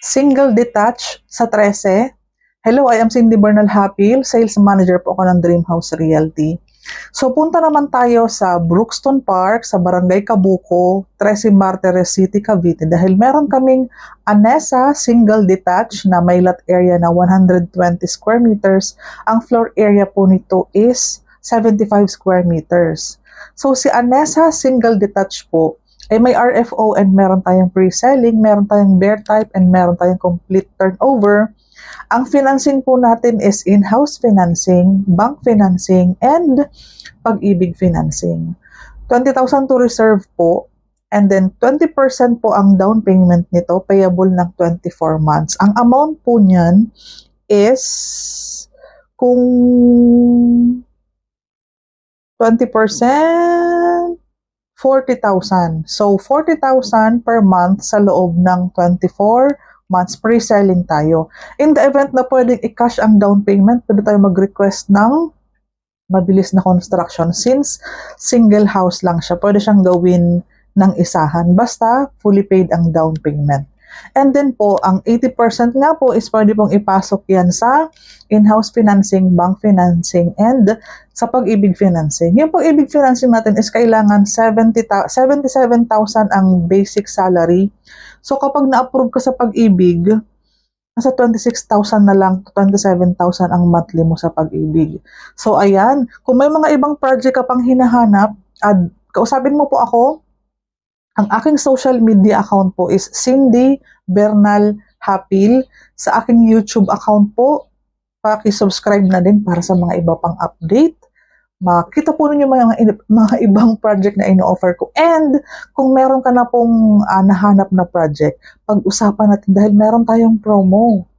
Single detached sa 13. Hello, I am Cindy Bernal Hapil, Sales Manager po ako ng Dream House Realty. So punta naman tayo sa Brookston Park, sa Barangay Cabuco, 13 Martires City, Cavite dahil meron kaming Anessa Single Detached na may lot area na 120 square meters. Ang floor area po nito is 75 square meters. So si Anessa Single Detached po ay may RFO and meron tayong pre-selling, meron tayong bear type, and meron tayong complete turnover. Ang financing po natin is in-house financing, bank financing, and pag-ibig financing. 20,000 to reserve po, and then 20% po ang down payment nito, payable ng 24 months. Ang amount po niyan is, kung 20%, 40,000. So, 40,000 per month sa loob ng 24 months pre-selling tayo. In the event na pwedeng i-cash ang down payment, pwede tayo mag-request ng mabilis na construction. Since single house lang siya, pwede siyang gawin ng isahan. Basta fully paid ang down payment. And then po, ang 80% nga po is pwede pong ipasok yan sa in-house financing, bank financing, and sa pag-ibig financing. Yung pag-ibig financing natin is kailangan 77,000 ang basic salary. So kapag na-approve ka sa pag-ibig, nasa 26,000 na lang to 27,000 ang monthly mo sa pag-ibig. So ayan, kung may mga ibang project ka pang hinahanap, kausapin mo po ako. Ang aking social media account po is Cindy Bernal Hapil. Sa aking YouTube account po, paki-subscribe na din para sa mga iba pang update. Makita po ninyo mga ibang project na ino-offer ko. And kung meron ka na pong nahanap na project, pag-usapan natin dahil meron tayong promo.